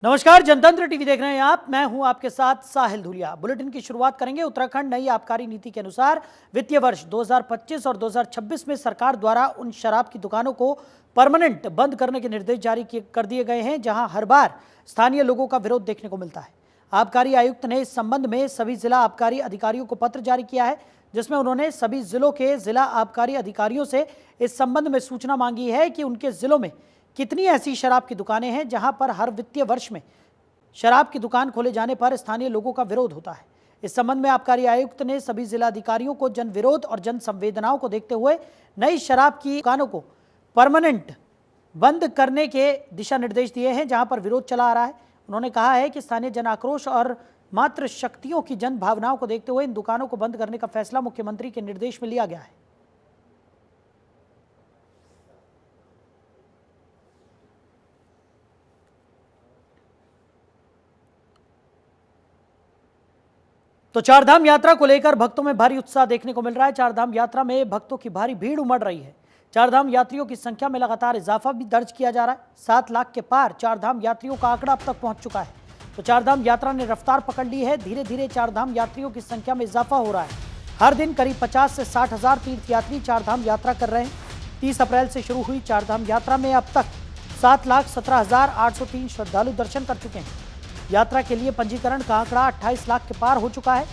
नमस्कार, जनतंत्र टीवी देख रहे हैं आप। मैं हूं आपके साथ साहिल धुलिया। बुलेटिन की शुरुआत करेंगे। उत्तराखंड नई आबकारी नीति के अनुसार वित्तीय वर्ष 2025 और 2026 में सरकार द्वारा उन शराब की दुकानों को परमानेंट बंद करने के निर्देश जारी कर दिए गए हैं जहां हर बार स्थानीय लोगों का विरोध देखने को मिलता है। आबकारी आयुक्त ने इस संबंध में सभी जिला आबकारी अधिकारियों को पत्र जारी किया है, जिसमें उन्होंने सभी जिलों के जिला आबकारी अधिकारियों से इस संबंध में सूचना मांगी है कि उनके जिलों में कितनी ऐसी शराब की दुकानें हैं जहां पर हर वित्तीय वर्ष में शराब की दुकान खोले जाने पर स्थानीय लोगों का विरोध होता है। इस संबंध में आबकारी आयुक्त ने सभी जिलाधिकारियों को जन विरोध और जन संवेदनाओं को देखते हुए नई शराब की दुकानों को परमानेंट बंद करने के दिशा निर्देश दिए हैं जहां पर विरोध चला आ रहा है। उन्होंने कहा है कि स्थानीय जन आक्रोश और मात्र शक्तियों की जन भावनाओं को देखते हुए इन दुकानों को बंद करने का फैसला मुख्यमंत्री के निर्देश में लिया गया है। तो चारधाम यात्रा को लेकर भक्तों में भारी उत्साह देखने को मिल रहा है। चारधाम यात्रा में भक्तों की भारी भीड़ उमड़ रही है। चारधाम यात्रियों की संख्या में लगातार इजाफा भी दर्ज किया जा रहा है। 7 लाख के पार चारधाम यात्रियों का आंकड़ा अब तक पहुंच चुका है। तो चारधाम यात्रा ने रफ्तार पकड़ ली है। धीरे धीरे चारधाम यात्रियों की संख्या में इजाफा हो रहा है। हर दिन करीब 50 से 60 हजार तीर्थयात्री चारधाम यात्रा कर रहे हैं। 30 अप्रैल से शुरू हुई चारधाम यात्रा में अब तक 7,17,803 श्रद्धालु दर्शन कर चुके हैं। यात्रा के लिए पंजीकरण का आंकड़ा 28 लाख के पार हो चुका है।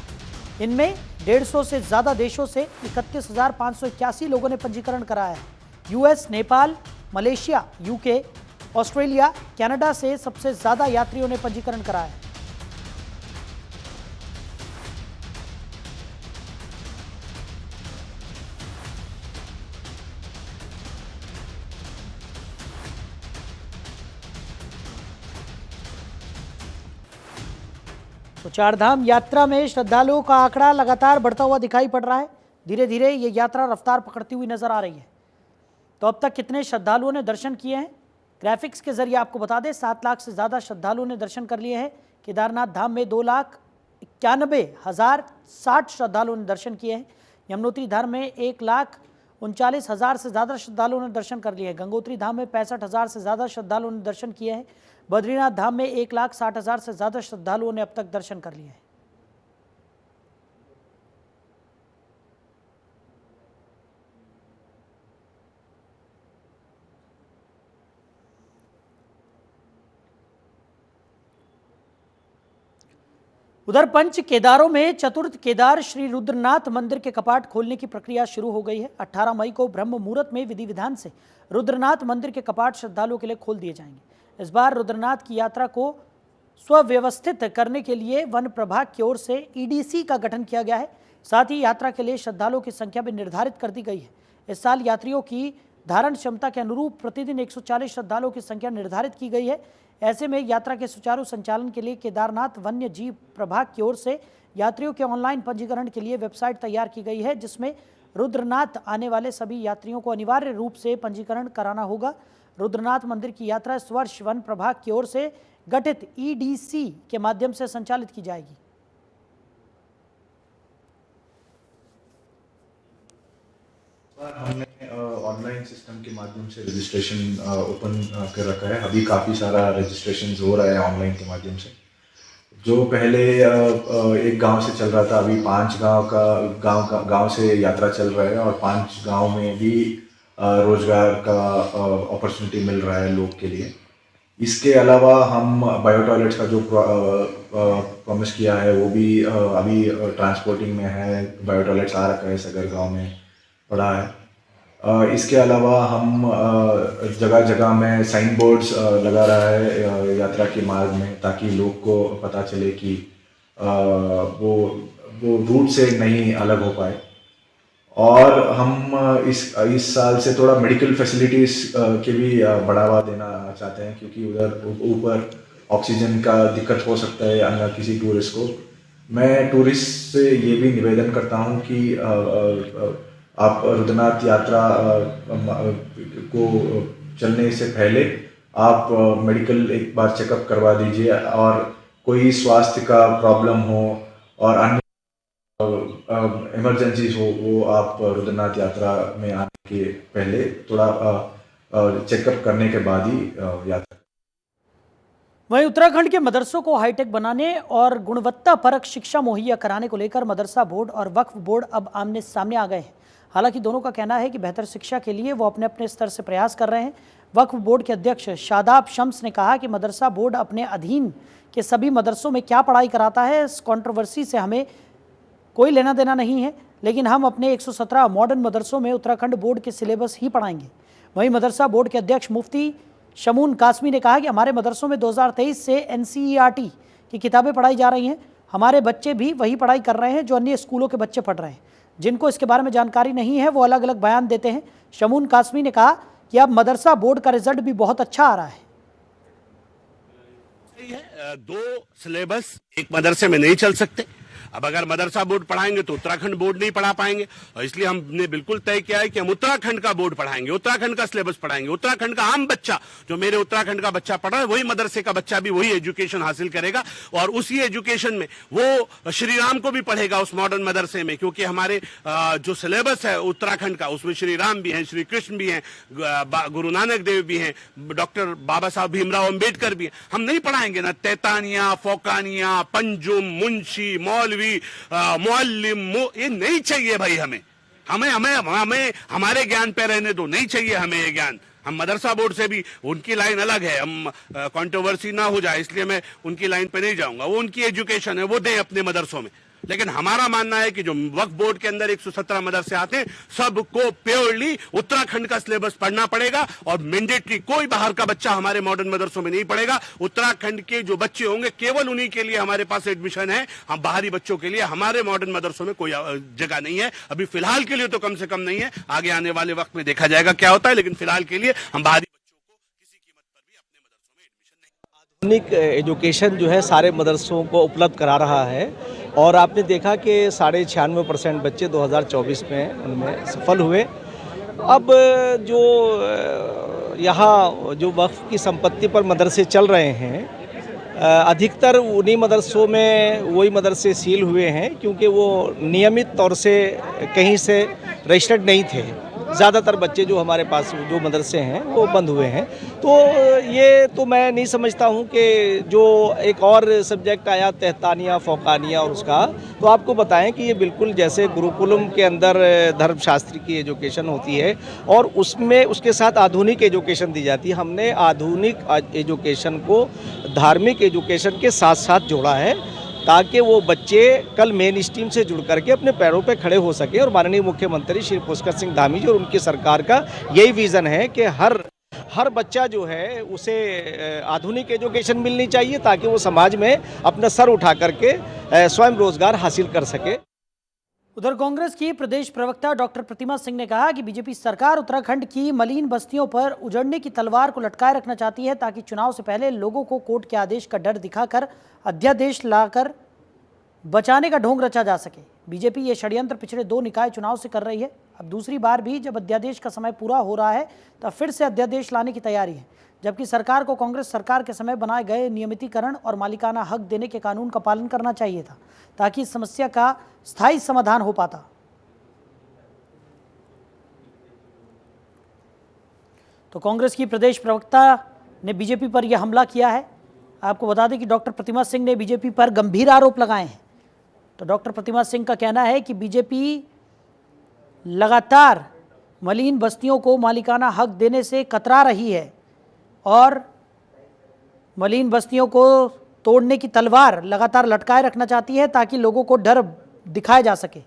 इनमें 150 से ज्यादा देशों से 31,581 लोगों ने पंजीकरण कराया है। US, Nepal, Malaysia, UK, Australia, Canada से सबसे ज्यादा यात्रियों ने पंजीकरण कराया है। तो चारधाम यात्रा में श्रद्धालुओं का आंकड़ा लगातार बढ़ता हुआ दिखाई पड़ रहा है। धीरे धीरे ये यात्रा रफ्तार पकड़ती हुई नजर आ रही है। तो अब तक कितने श्रद्धालुओं ने दर्शन किए हैं, ग्राफिक्स के जरिए आपको बता दें। 7 लाख से ज़्यादा श्रद्धालुओं ने दर्शन कर लिए हैं। केदारनाथ धाम में 2,91,060 श्रद्धालुओं ने दर्शन किए हैं। यमुनोत्री धाम में 1,39,000 से ज़्यादा श्रद्धालुओं ने दर्शन कर लिए हैं। गंगोत्री धाम में 65,000 से ज़्यादा श्रद्धालुओं ने दर्शन किए हैं। बद्रीनाथ धाम में 1,60,000 से ज़्यादा श्रद्धालुओं ने अब तक दर्शन कर लिए हैं। उधर पंच केदारों में चतुर्थ केदार श्री रुद्रनाथ मंदिर के कपाट खोलने की प्रक्रिया शुरू हो गई है। 18 मई को ब्रह्म मुहूर्त में विधि विधान से रुद्रनाथ मंदिर के कपाट श्रद्धालुओं के लिए खोल दिए जाएंगे। इस बार रुद्रनाथ की यात्रा को स्वव्यवस्थित करने के लिए वन प्रभाग की ओर से ईडीसी का गठन किया गया है। साथ ही यात्रा के लिए श्रद्धालुओं की संख्या भी निर्धारित कर दी गई है। इस साल यात्रियों की धारण क्षमता के अनुरूप प्रतिदिन 140 श्रद्धालुओं की संख्या निर्धारित की गई है। ऐसे में यात्रा के सुचारू संचालन के लिए केदारनाथ वन्य जीव प्रभाग की ओर से यात्रियों के ऑनलाइन पंजीकरण के लिए वेबसाइट तैयार की गई है, जिसमें रुद्रनाथ आने वाले सभी यात्रियों को अनिवार्य रूप से पंजीकरण कराना होगा। रुद्रनाथ मंदिर की यात्रा इस वर्ष वन प्रभाग की ओर से गठित ईडीसी के माध्यम से संचालित की जाएगी। हमने ऑनलाइन सिस्टम के माध्यम से रजिस्ट्रेशन ओपन कर रखा है। अभी काफ़ी सारा रजिस्ट्रेशन हो रहा है ऑनलाइन के माध्यम से। जो पहले एक गांव से चल रहा था, अभी 5 गांव से यात्रा चल रहा है और 5 गांव में भी रोजगार का अपॉर्चुनिटी मिल रहा है लोग के लिए। इसके अलावा हम बायो टॉयलेट्स का जो प्रॉमिस किया है वो भी अभी ट्रांसपोर्टिंग में है। बायो टॉयलेट्स आ रखा है, सगर गाँव में पड़ा है। इसके अलावा हम जगह जगह में साइन बोर्ड्स लगा रहा है यात्रा के मार्ग में, ताकि लोग को पता चले कि वो रूट से नहीं अलग हो पाए। और हम इस साल से थोड़ा मेडिकल फैसिलिटीज़ के भी बढ़ावा देना चाहते हैं, क्योंकि उधर ऊपर ऑक्सीजन का दिक्कत हो सकता है अन्य किसी टूरिस्ट को। मैं टूरिस्ट से ये भी निवेदन करता हूँ कि आप रुद्रनाथ यात्रा को चलने से पहले आप मेडिकल एक बार चेकअप करवा दीजिए, और कोई स्वास्थ्य का प्रॉब्लम हो और अन्य इमरजेंसीज हो, वो आप रुद्रनाथ यात्रा में आने के पहले थोड़ा चेकअप करने के बाद ही यात्रा। वहीं उत्तराखंड के मदरसों को हाईटेक बनाने और गुणवत्ता परक शिक्षा मुहैया कराने को लेकर मदरसा बोर्ड और वक्फ बोर्ड अब आमने सामने आ गए हैं। हालांकि दोनों का कहना है कि बेहतर शिक्षा के लिए वो अपने अपने स्तर से प्रयास कर रहे हैं। वक्फ बोर्ड के अध्यक्ष शादाब शम्स ने कहा कि मदरसा बोर्ड अपने अधीन के सभी मदरसों में क्या पढ़ाई कराता है, इस कंट्रोवर्सी से हमें कोई लेना देना नहीं है, लेकिन हम अपने 117 मॉडर्न मदरसों में उत्तराखंड बोर्ड के सिलेबस ही पढ़ाएंगे। वहीं मदरसा बोर्ड के अध्यक्ष मुफ्ती शमून कासमी ने कहा कि हमारे मदरसों में 2023 से NCERT की किताबें पढ़ाई जा रही हैं। हमारे बच्चे भी वही पढ़ाई कर रहे हैं जो अन्य स्कूलों के बच्चे पढ़ रहे हैं। जिनको इसके बारे में जानकारी नहीं है वो अलग अलग बयान देते हैं। शमून कासमी ने कहा कि अब मदरसा बोर्ड का रिजल्ट भी बहुत अच्छा आ रहा है। दो सिलेबस एक मदरसे में नहीं चल सकते। अब अगर मदरसा बोर्ड पढ़ाएंगे तो उत्तराखंड बोर्ड नहीं पढ़ा पाएंगे, और इसलिए हमने बिल्कुल तय किया है कि हम उत्तराखंड का बोर्ड पढ़ाएंगे, उत्तराखंड का सिलेबस पढ़ाएंगे। उत्तराखंड का आम बच्चा जो मेरे उत्तराखंड का बच्चा पढ़ रहा है वही मदरसे का बच्चा भी वही एजुकेशन हासिल करेगा, और उसी एजुकेशन में वो श्री राम को भी पढ़ेगा उस मॉडर्न मदरसे में, क्योंकि हमारे जो सिलेबस है उत्तराखंड का उसमें श्री राम भी हैं, श्री कृष्ण भी हैं, गुरु नानक देव भी हैं, डॉक्टर बाबा साहब भीमराव अंबेडकर भी हैं। हम नहीं पढ़ाएंगे ना तैतानिया, फोकानिया, पंजुम, मुंशी, मौलवी, मुअल्लिम, ये नहीं चाहिए भाई। हमें हमें हमें हमें हमारे ज्ञान पे रहने दो, नहीं चाहिए हमें ये ज्ञान। हम मदरसा बोर्ड से भी, उनकी लाइन अलग है, हम कंट्रोवर्सी ना हो जाए इसलिए मैं उनकी लाइन पे नहीं जाऊंगा। वो उनकी एजुकेशन है, वो दें अपने मदरसों में। लेकिन हमारा मानना है कि जो वक्फ बोर्ड के अंदर 117 मदरसे आते हैं सबको प्योरली उत्तराखंड का सिलेबस पढ़ना पड़ेगा, और मैंडेटरी कोई बाहर का बच्चा हमारे मॉडर्न मदरसों में नहीं पढ़ेगा। उत्तराखंड के जो बच्चे होंगे केवल उन्हीं के लिए हमारे पास एडमिशन है। हम बाहरी बच्चों के लिए हमारे मॉडर्न मदरसों में कोई जगह नहीं है, अभी फिलहाल के लिए तो कम से कम नहीं है। आगे आने वाले वक्त में देखा जाएगा क्या होता है, लेकिन फिलहाल के लिए हम बाहरी बच्चों को किसी कीमत पर भी अपने मदरसों में एडमिशन नहीं। आधुनिक एजुकेशन जो है सारे मदरसों को उपलब्ध करा रहा है, और आपने देखा कि 96% बच्चे 2024 में उनमें सफल हुए। अब जो यहाँ जो वक्फ की संपत्ति पर मदरसे चल रहे हैं, अधिकतर उन्हीं मदरसों में वही मदरसे सील हुए हैं क्योंकि वो नियमित तौर से कहीं से रजिस्टर्ड नहीं थे। ज़्यादातर बच्चे जो हमारे पास जो मदरसे हैं वो बंद हुए हैं। तो ये तो मैं नहीं समझता हूँ कि जो एक और सब्जेक्ट आया तहतानिया, फोकानिया, और उसका तो आपको बताएं कि ये बिल्कुल जैसे गुरुकुलम के अंदर धर्मशास्त्र की एजुकेशन होती है और उसमें उसके साथ आधुनिक एजुकेशन दी जाती है। हमने आधुनिक एजुकेशन को धार्मिक एजुकेशन के साथ साथ जोड़ा है ताकि वो बच्चे कल मेन स्ट्रीम से जुड़ करके अपने पैरों पे खड़े हो सके। और माननीय मुख्यमंत्री श्री पुष्कर सिंह धामी जी और उनकी सरकार का यही विज़न है कि हर बच्चा जो है उसे आधुनिक एजुकेशन मिलनी चाहिए ताकि वो समाज में अपना सर उठा करके स्वयं रोजगार हासिल कर सके। उधर कांग्रेस की प्रदेश प्रवक्ता डॉक्टर प्रतिमा सिंह ने कहा कि बीजेपी सरकार उत्तराखंड की मलिन बस्तियों पर उजड़ने की तलवार को लटकाए रखना चाहती है ताकि चुनाव से पहले लोगों को कोर्ट के आदेश का डर दिखाकर अध्यादेश लाकर बचाने का ढोंग रचा जा सके। बीजेपी ये षड्यंत्र पिछले 2 निकाय चुनाव से कर रही है। अब दूसरी बार भी जब अध्यादेश का समय पूरा हो रहा है तब फिर से अध्यादेश लाने की तैयारी है, जबकि सरकार को कांग्रेस सरकार के समय बनाए गए नियमितीकरण और मालिकाना हक देने के कानून का पालन करना चाहिए था ताकि इस समस्या का स्थायी समाधान हो पाता। तो कांग्रेस की प्रदेश प्रवक्ता ने बीजेपी पर यह हमला किया है। आपको बता दें कि डॉक्टर प्रतिमा सिंह ने बीजेपी पर गंभीर आरोप लगाए हैं। तो डॉक्टर प्रतिमा सिंह का कहना है कि बीजेपी लगातार मलिन बस्तियों को मालिकाना हक देने से कतरा रही है और मलिन बस्तियों को तोड़ने की तलवार लगातार लटकाए रखना चाहती है ताकि लोगों को डर दिखाया जा सके।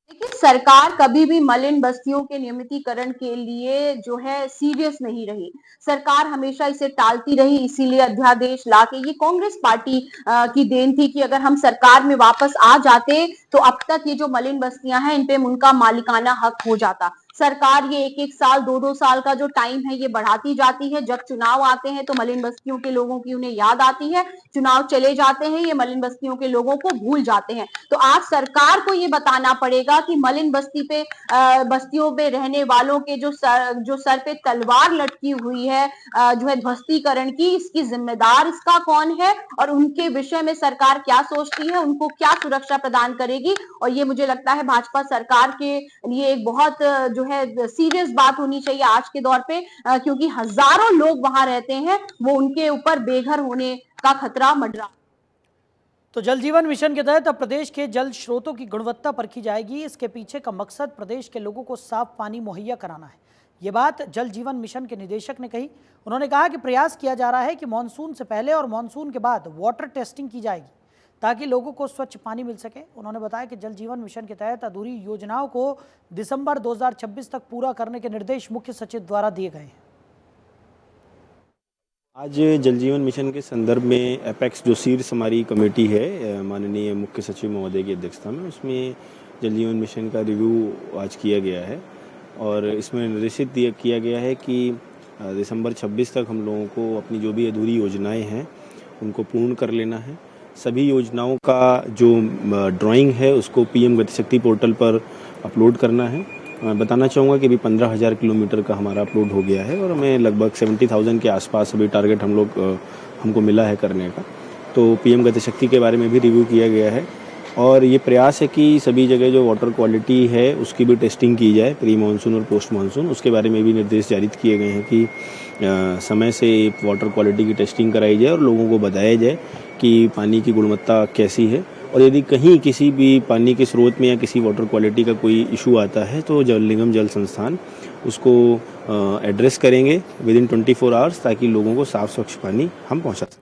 देखिए, सरकार कभी भी मलिन बस्तियों के नियमितीकरण के लिए जो है सीरियस नहीं रही। सरकार हमेशा इसे टालती रही, इसीलिए अध्यादेश लाके ये कांग्रेस पार्टी की देन थी कि अगर हम सरकार में वापस आ जाते तो अब तक ये जो मलिन बस्तियां हैं इन पे उनका मालिकाना हक हो जाता। सरकार ये 1-1 साल 2-2 साल का जो टाइम है ये बढ़ाती जाती है। जब चुनाव आते हैं तो मलिन बस्तियों के लोगों की उन्हें याद आती है, चुनाव चले जाते हैं ये मलिन बस्तियों के लोगों को भूल जाते हैं। तो आज सरकार को ये बताना पड़ेगा कि मलिन बस्तियों पे रहने वालों के जो सर पे तलवार लटकी हुई है जो है ध्वस्तीकरण की, इसकी जिम्मेदार इसका कौन है और उनके विषय में सरकार क्या सोचती है, उनको क्या सुरक्षा प्रदान करेगी। और ये मुझे लगता है भाजपा सरकार के लिए एक बहुत जो जो है सीरियस बात होनी चाहिए आज के दौर पे, क्योंकि हजारों लोग वहां रहते हैं, वो उनके ऊपर बेघर होने का खतरा मंडरा। तो जल जीवन मिशन के तहत अब प्रदेश के जल स्रोतों की गुणवत्ता परखी जाएगी। इसके पीछे का मकसद प्रदेश के लोगों को साफ पानी मुहैया कराना है। ये बात जल जीवन मिशन के निदेशक ने कही। उन्होंने कहा कि प्रयास किया जा रहा है कि मानसून से पहले और मानसून के बाद वाटर टेस्टिंग की जाएगी ताकि लोगों को स्वच्छ पानी मिल सके। उन्होंने बताया कि जल जीवन मिशन के तहत अधूरी योजनाओं को दिसंबर 2026 तक पूरा करने के निर्देश मुख्य सचिव द्वारा दिए गए हैं। आज जल जीवन मिशन के संदर्भ में एपेक्स जो शीर्ष हमारी कमेटी है माननीय मुख्य सचिव महोदय की अध्यक्षता में, उसमें जल जीवन मिशन का रिव्यू आज किया गया है और इसमें निर्देशित किया गया है कि दिसंबर 26 तक हम लोगों को अपनी जो भी अधूरी योजनाएं हैं उनको पूर्ण कर लेना है। सभी योजनाओं का जो ड्राइंग है उसको पीएम गतिशक्ति पोर्टल पर अपलोड करना है। मैं बताना चाहूँगा कि अभी 15,000 किलोमीटर का हमारा अपलोड हो गया है और हमें लगभग 70,000 के आसपास अभी टारगेट हमको मिला है करने का। तो पीएम गतिशक्ति के बारे में भी रिव्यू किया गया है और ये प्रयास है कि सभी जगह जो वाटर क्वालिटी है उसकी भी टेस्टिंग की जाए, प्री मानसून और पोस्ट मानसून। उसके बारे में भी निर्देश जारी किए गए हैं कि समय से वाटर क्वालिटी की टेस्टिंग कराई जाए और लोगों को बताया जाए कि पानी की गुणवत्ता कैसी है और यदि कहीं किसी भी पानी के स्रोत में या किसी वाटर क्वालिटी का कोई इशू आता है तो जल निगम जल संस्थान उसको एड्रेस करेंगे विदिन 24 आवर्स ताकि लोगों को साफ स्वच्छ पानी हम पहुंचा सकें।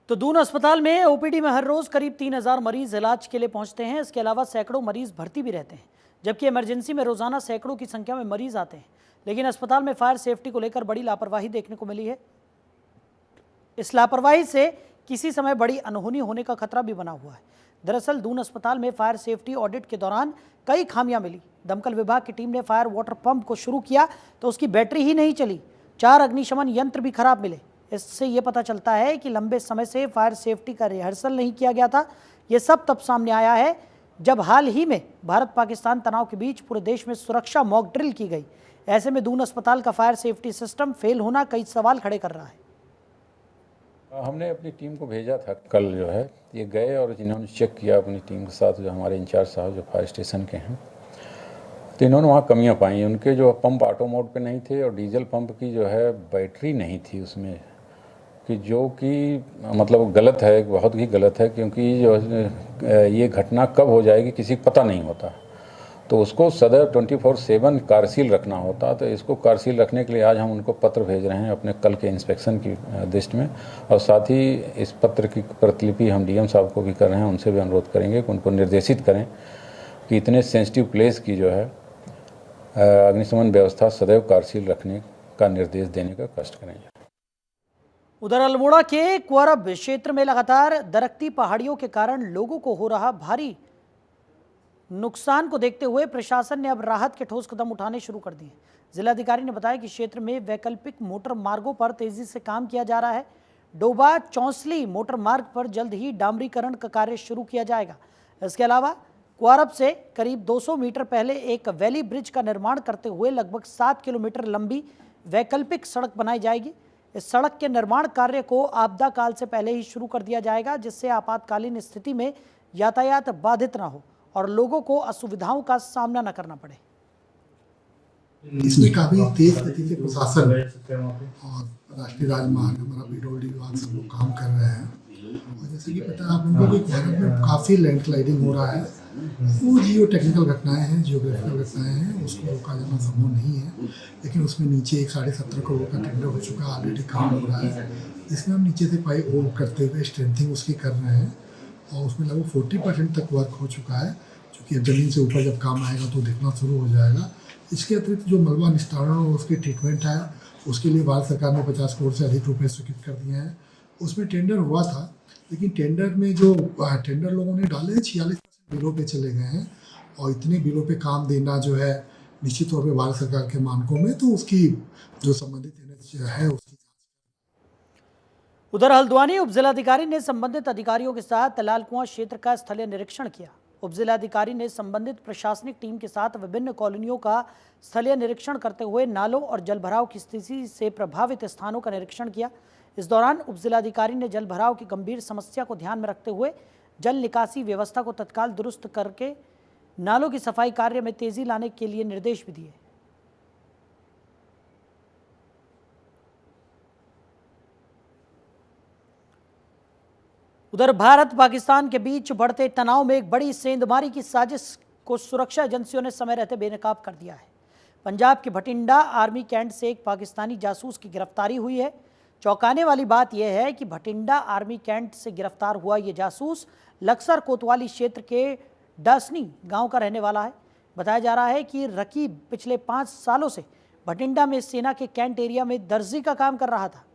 तो दून अस्पताल में ओपीडी में हर रोज करीब 3,000 मरीज इलाज के लिए पहुंचते हैं। इसके अलावा सैकड़ों मरीज भर्ती भी रहते हैं, जबकि इमरजेंसी में रोजाना सैकड़ों की संख्या में मरीज आते हैं। लेकिन अस्पताल में फायर सेफ्टी को लेकर बड़ी लापरवाही देखने को मिली है। इस लापरवाही से किसी समय बड़ी अनहोनी होने का खतरा भी बना हुआ है। दरअसल दून अस्पताल में फायर सेफ्टी ऑडिट के दौरान कई खामियां मिली। दमकल विभाग की टीम ने फायर वाटर पंप को शुरू किया तो उसकी बैटरी ही नहीं चली। 4 अग्निशमन यंत्र भी खराब मिले। इससे ये पता चलता है कि लंबे समय से फायर सेफ्टी का रिहर्सल नहीं किया गया था। ये सब तब सामने आया है जब हाल ही में भारत पाकिस्तान तनाव के बीच पूरे देश में सुरक्षा मॉक ड्रिल की गई। ऐसे में दून अस्पताल का फायर सेफ्टी सिस्टम फेल होना कई सवाल खड़े कर रहा है। हमने अपनी टीम को भेजा था कल, जो है ये गए और जिन्होंने चेक किया अपनी टीम के साथ, जो हमारे इंचार्ज साहब जो फायर स्टेशन के हैं, तो इन्होंने वहाँ कमियाँ पाई। उनके जो पंप ऑटो मोड पे नहीं थे और डीजल पंप की जो है बैटरी नहीं थी उसमें, कि जो कि मतलब गलत है, बहुत ही गलत है, क्योंकि जो ये घटना कब हो जाएगी किसी को पता नहीं होता। तो उसको सदैव 24/7 कार्यशील रखना होता। तो इसको कार्यशील रखने के लिए आज हम उनको पत्र भेज रहे हैं अपने कल के इंस्पेक्शन की दृष्टि में, और साथ ही इस पत्र की प्रतिलिपि हम डीएम साहब को भी कर रहे हैं, उनसे भी अनुरोध करेंगे कि उनको निर्देशित करें कि इतने सेंसिटिव प्लेस की जो है अग्निशमन व्यवस्था सदैव कार्यशील रखने का निर्देश देने का कष्ट करें। उधर अल्मोड़ा के क्वरब क्षेत्र में लगातार दरकती पहाड़ियों के कारण लोगों को हो रहा भारी नुकसान को देखते हुए प्रशासन ने अब राहत के ठोस कदम उठाने शुरू कर दिए। जिलाधिकारी ने बताया कि क्षेत्र में वैकल्पिक मोटर मार्गों पर तेजी से काम किया जा रहा है। डोबा चौंसली मोटर मार्ग पर जल्द ही डामरीकरण का कार्य शुरू किया जाएगा। इसके अलावा क्वारब से करीब 200 मीटर पहले एक वैली ब्रिज का निर्माण करते हुए लगभग 7 किलोमीटर लंबी वैकल्पिक सड़क बनाई जाएगी। इस सड़क के निर्माण कार्य को आपदा काल से पहले ही शुरू कर दिया जाएगा, जिससे आपातकालीन स्थिति में यातायात बाधित ना हो और लोगों को असुविधाओं का सामना न करना पड़े। इसमें काफी तेज गति से प्रशासन और राष्ट्रीय राजमार्ग, हमारा पीडब्ल्यूडी विभाग सब लोग काम कर रहे हैं। और जैसे कि पता है आप लोगों को कि भारत में काफ़ी लैंडस्लाइडिंग हो रहा है। वो जियो टेक्निकल घटनाएं हैं, जियोग्राफिकल घटनाएं हैं, उसको रोका जाना संभव नहीं है। लेकिन उसमें नीचे एक 17.5 करोड़ का टेंडर हो चुका है, ऑलरेडी काम हो रहा है, जिसमें हम नीचे से पाइप वो करते हुए स्ट्रेंथिंग उसकी कर रहे हैं और उसमें लगभग 40% तक वर्क हो चुका है। क्योंकि अब ज़मीन से ऊपर जब काम आएगा तो दिखना शुरू हो जाएगा। इसके अतिरिक्त जो मलबा निस्तारण और उसकी ट्रीटमेंट है, उसके लिए भारत सरकार ने 50 करोड़ से अधिक रुपये स्वीकृत कर दिए हैं। उसमें टेंडर हुआ था, लेकिन टेंडर में जो टेंडर लोगों ने डाले 46% बिलों पे चले गए हैं और इतने बिलों पे काम देना जो है निश्चित तौर पे भारत सरकार के मानकों में, तो उसकी जो संबंधित है उसकी। उधर हल्द्वानी उपजिलाधिकारी ने संबंधित अधिकारियों के साथ लालकुआं क्षेत्र का स्थलीय निरीक्षण किया। उपजिलाधिकारी ने संबंधित प्रशासनिक टीम के साथ विभिन्न कॉलोनियों का स्थलीय निरीक्षण करते हुए नालों और जलभराव की स्थिति से प्रभावित स्थानों का निरीक्षण किया। इस दौरान उपजिलाधिकारी ने जलभराव की गंभीर समस्या को ध्यान में रखते हुए जल निकासी व्यवस्था को तत्काल दुरुस्त करके नालों की सफाई कार्य में तेजी लाने के लिए निर्देश भी दिए। उधर भारत पाकिस्तान के बीच बढ़ते तनाव में एक बड़ी सेंधमारी की साजिश को सुरक्षा एजेंसियों ने समय रहते बेनकाब कर दिया है। पंजाब के भटिंडा आर्मी कैंट से एक पाकिस्तानी जासूस की गिरफ्तारी हुई है। चौंकाने वाली बात यह है कि भटिंडा आर्मी कैंट से गिरफ्तार हुआ ये जासूस लक्सर कोतवाली क्षेत्र के डासनी गांव का रहने वाला है। बताया जा रहा है कि रकीब पिछले 5 सालों से भटिंडा में सेना के कैंट एरिया में दर्जी का काम कर रहा था।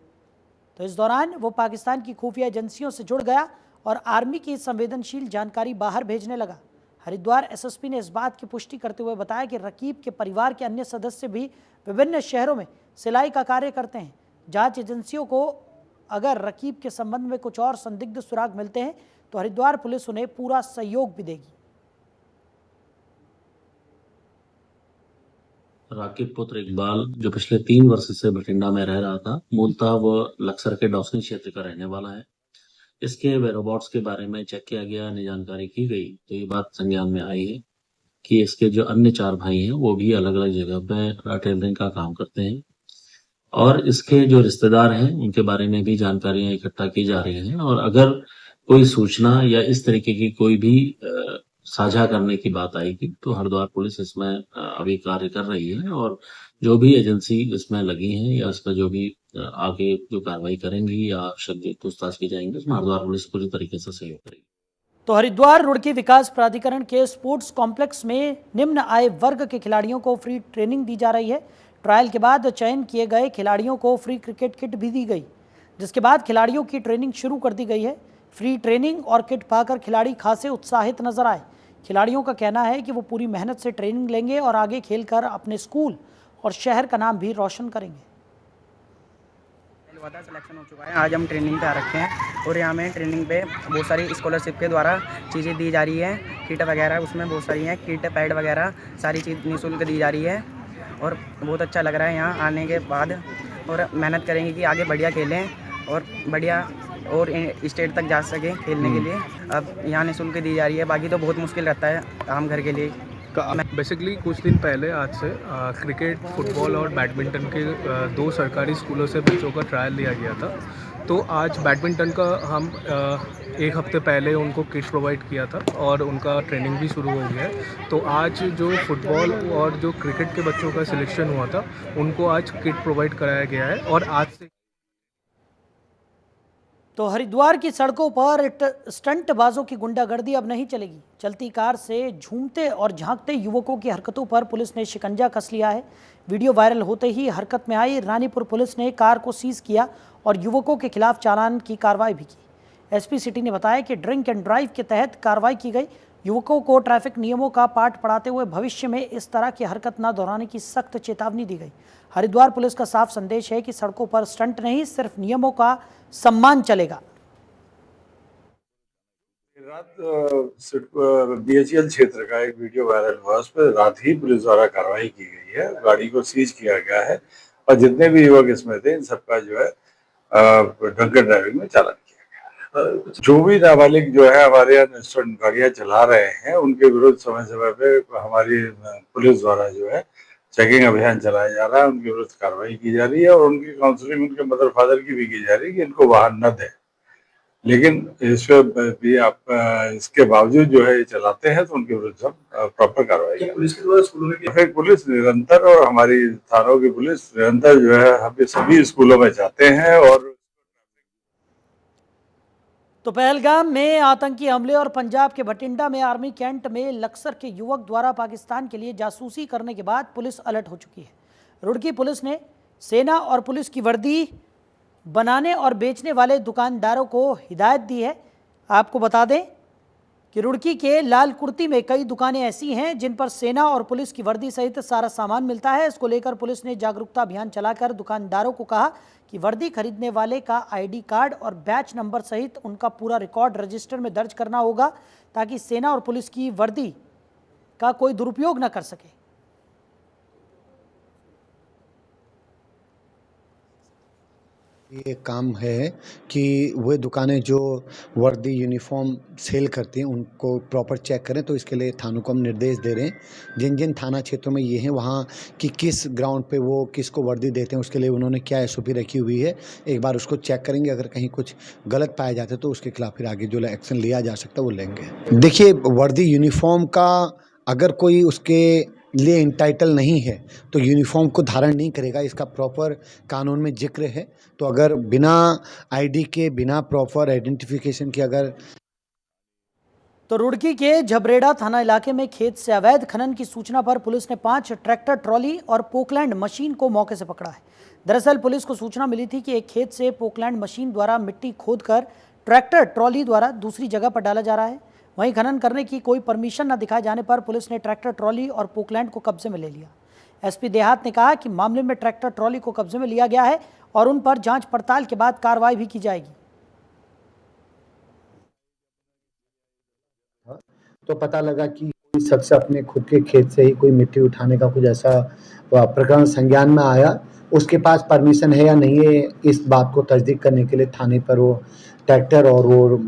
तो इस दौरान वो पाकिस्तान की खुफिया एजेंसियों से जुड़ गया और आर्मी की संवेदनशील जानकारी बाहर भेजने लगा। हरिद्वार एसएसपी ने इस बात की पुष्टि करते हुए बताया कि रकीब के परिवार के अन्य सदस्य भी विभिन्न शहरों में सिलाई का कार्य करते हैं। जांच एजेंसियों को अगर रकीब के संबंध में कुछ और संदिग्ध सुराग मिलते हैं तो हरिद्वार पुलिस उन्हें पूरा सहयोग भी देगी। राकिब पुत्र इकबाल जो पिछले 3 वर्ष से बठिंडा में रह रहा था, मूलतः वह लक्सर के डॉसनी क्षेत्र का रहने वाला है। इसके वेयरअबाउट्स के बारे में चेक किया गया, अन्य जानकारी की गई तो ये बात संज्ञान में आई है कि इसके जो अन्य 4 भाई हैं वो भी अलग अलग जगह पे टेलरिंग का काम करते हैं और इसके जो रिश्तेदार हैं उनके बारे में भी जानकारियां इकट्ठा की जा रही हैं और अगर कोई सूचना या इस तरीके की कोई भी साझा करने की बात आएगी तो हरिद्वार पुलिस इसमें अभी कार्य कर रही है और जो भी एजेंसी इसमें लगी हैं या इसमें जो भी आगे जो कार्रवाई करेंगी या शक पूछताछ की जाएंगी उसमें हरिद्वार पुलिस पूरी तरीके से सहयोग करेगी। तो हरिद्वार रुड़की विकास प्राधिकरण के स्पोर्ट्स कॉम्प्लेक्स में निम्न आय वर्ग के खिलाड़ियों को फ्री ट्रेनिंग दी जा रही है। ट्रायल के बाद चयन किए गए खिलाड़ियों को फ्री क्रिकेट किट भी दी गई, जिसके बाद खिलाड़ियों की ट्रेनिंग शुरू कर दी गई है। फ्री ट्रेनिंग और किट पाकर खिलाड़ी खासे उत्साहित नजर आए। खिलाड़ियों का कहना है कि वो पूरी मेहनत से ट्रेनिंग लेंगे और आगे खेलकर अपने स्कूल और शहर का नाम भी रोशन करेंगे। सिलेक्शन हो चुका है, आज हम ट्रेनिंग पे आ रखे हैं और यहाँ में ट्रेनिंग पे बहुत सारी स्कॉलरशिप के द्वारा चीज़ें दी जा रही है। किट वगैरह उसमें बहुत सारी हैं, किट पैड वगैरह सारी चीज़ निःशुल्क दी जा रही है और बहुत अच्छा लग रहा है यहाँ आने के बाद। और मेहनत करेंगे कि आगे बढ़िया खेलें और बढ़िया और स्टेट तक जा सके खेलने के लिए। अब यहाँ निःशुल्क दी जा रही है, बाकी तो बहुत मुश्किल रहता है आम घर के लिए। बेसिकली कुछ दिन पहले आज से क्रिकेट, फुटबॉल और बैडमिंटन के 2 सरकारी स्कूलों से बच्चों का ट्रायल लिया गया था। तो आज बैडमिंटन का हम 1 हफ्ते पहले उनको किट प्रोवाइड किया था और उनका ट्रेनिंग भी शुरू हो गया है। तो आज जो फुटबॉल और जो क्रिकेट के बच्चों का सिलेक्शन हुआ था उनको आज किट प्रोवाइड कराया गया है और आज से तो हरिद्वार की सड़कों पर स्टंटबाजों की गुंडागर्दी अब नहीं चलेगी। चलती कार से झूमते और झांकते युवकों की हरकतों पर पुलिस ने शिकंजा कस लिया है। वीडियो वायरल होते ही हरकत में आई रानीपुर पुलिस ने कार को सीज किया और युवकों के खिलाफ चालान की कार्रवाई भी की। एसपी सिटी ने बताया कि ड्रिंक एंड ड्राइव के तहत कार्रवाई की गई। युवकों को ट्रैफिक नियमों का पाठ पढ़ाते हुए भविष्य में इस तरह की हरकत न दोहराने की सख्त चेतावनी दी गई। हरिद्वार पुलिस का साफ संदेश है कि सड़कों पर स्टंट नहीं, सिर्फ नियमों का सम्मान चलेगा। रात बीएचईएल क्षेत्र का एक वीडियो वायरल हुआ, उस पर रात ही पुलिस द्वारा कार्रवाई की गई है, गाड़ी को सीज किया गया है और जितने भी युवक इसमें थे इन सबका जो है ड्रंकन ड्राइविंग में चालान किया गया। जो भी नाबालिग जो है हमारे यहाँ स्टंट गाड़ियाँ चला रहे हैं उनके विरुद्ध समय समय पे हमारी पुलिस द्वारा जो है चेकिंग अभियान चलाया जा रहा है, उनके विरुद्ध कार्रवाई की जा रही है और उनकी काउंसलिंग उनके मदर फादर की भी की जा रही है कि इनको वाहन न दें। लेकिन इस पर भी आप इसके बावजूद जो है ये चलाते हैं तो उनके विरुद्ध हम प्रॉपर कार्रवाई पुलिस के द्वारा स्कूलों में पुलिस निरंतर और हमारी थानों की पुलिस निरंतर जो है हम सभी स्कूलों में जाते हैं। और तो पहलगाम में आतंकी हमले और पंजाब के भटिंडा में आर्मी कैंट में लक्सर के युवक द्वारा पाकिस्तान के लिए जासूसी करने के बाद पुलिस अलर्ट हो चुकी है। रुड़की पुलिस ने सेना और पुलिस की वर्दी बनाने और बेचने वाले दुकानदारों को हिदायत दी है। आपको बता दें कि रुड़की के लाल कुर्ती में कई दुकानें ऐसी हैं जिन पर सेना और पुलिस की वर्दी सहित सारा सामान मिलता है। इसको लेकर पुलिस ने जागरूकता अभियान चलाकर दुकानदारों को कहा कि वर्दी खरीदने वाले का आईडी कार्ड और बैच नंबर सहित उनका पूरा रिकॉर्ड रजिस्टर में दर्ज करना होगा ताकि सेना और पुलिस की वर्दी का कोई दुरुपयोग न कर सके। ये काम है कि वे दुकानें जो वर्दी यूनिफॉर्म सेल करती हैं उनको प्रॉपर चेक करें। तो इसके लिए थानों को हम निर्देश दे रहे हैं। जिन जिन थाना क्षेत्रों में ये हैं वहाँ कि किस ग्राउंड पे वो किसको वर्दी देते हैं, उसके लिए उन्होंने क्या SOP रखी हुई है, एक बार उसको चेक करेंगे। अगर कहीं कुछ गलत पाया जाता है तो उसके खिलाफ फिर आगे जो एक्शन लिया जा सकता है वो लेंगे। देखिए, वर्दी यूनिफॉर्म का अगर कोई उसके लिए इंटाइटल नहीं है तो यूनिफॉर्म को धारण नहीं करेगा, इसका प्रॉपर कानून में जिक्र है। तो अगर बिना ID के, बिना प्रॉपर आइडेंटिफिकेशन के अगर तो रुड़की के झबरेड़ा थाना इलाके में खेत से अवैध खनन की सूचना पर पुलिस ने 5 ट्रैक्टर ट्रॉली और पोकलैंड मशीन को मौके से पकड़ा है। दरअसल पुलिस को सूचना मिली थी कि एक खेत से पोकलैंड मशीन द्वारा मिट्टी खोदकर ट्रैक्टर ट्रॉली द्वारा दूसरी जगह पर डाला जा रहा है। वहीं खनन करने की कोई परमिशन न दिखाए जाने पर पुलिस ने ट्रैक्टर ट्रॉली और पोकलैंड को कब्जे में ले लिया। SP देहात ने कहा कि मामले में ट्रैक्टर ट्रॉली को कब्जे में लिया गया है और उन पर जांच पड़ताल के बाद कार्रवाई भी की जाएगी। तो पता लगा कि कोई शख्स अपने खुद के खेत से ही कोई मिट्टी उठाने का कुछ ऐसा प्रकरण संज्ञान में आया। उसके पास परमिशन है या नहीं है, इस बात को तस्दीक करने के लिए थाने पर वो ट्रैक्टर और वो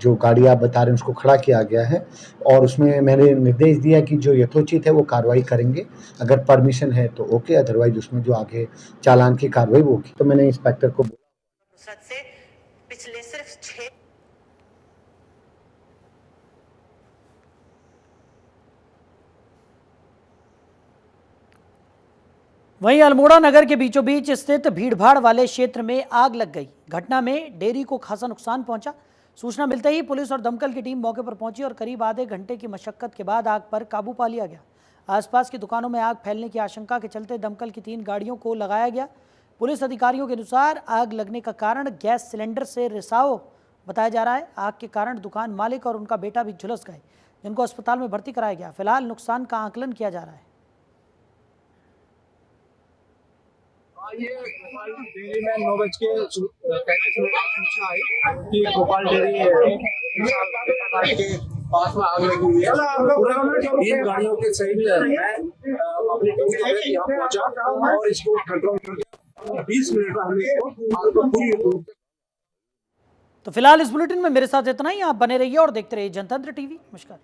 जो गाड़ी आप बता रहे हैं उसको खड़ा किया गया है। और उसमें मैंने निर्देश दिया कि जो यथोचित है वो कार्रवाई करेंगे। अगर परमिशन है तो ओके, अदरवाइज उसमें जो आगे चालान की कार्रवाई वो की। तो मैंने इंस्पेक्टर को पिछले सिर्फ 6 वहीं अल्मोड़ा नगर के बीचों बीच स्थित भीड़भाड़ वाले क्षेत्र में आग लग गई। घटना में डेयरी को खासा नुकसान पहुंचा। सूचना मिलते ही पुलिस और दमकल की टीम मौके पर पहुंची और करीब आधे घंटे की मशक्कत के बाद आग पर काबू पा लिया गया। आसपास की दुकानों में आग फैलने की आशंका के चलते दमकल की 3 गाड़ियों को लगाया गया। पुलिस अधिकारियों के अनुसार आग लगने का कारण गैस सिलेंडर से रिसाव बताया जा रहा है। आग के कारण दुकान मालिक और उनका बेटा भी झुलस गए, जिनको अस्पताल में भर्ती कराया गया। फिलहाल नुकसान का आकलन किया जा रहा है। ये गोपाल डेयरी में 9:35 सूचना आई कि गोपाल डेयरी के पास में आग लगी हुई है। 3 गाड़ियों के सही में मैं अपनी टीम के साथ यहाँ पहुंचा और इसको कंट्रोल करके 20 मिनट में हमने आग को पूरी। तो फिलहाल इस बुलेटिन में मेरे साथ इतना ही। आप बने रहिए और देखते रहिए जनतंत्र TV। नमस्कार।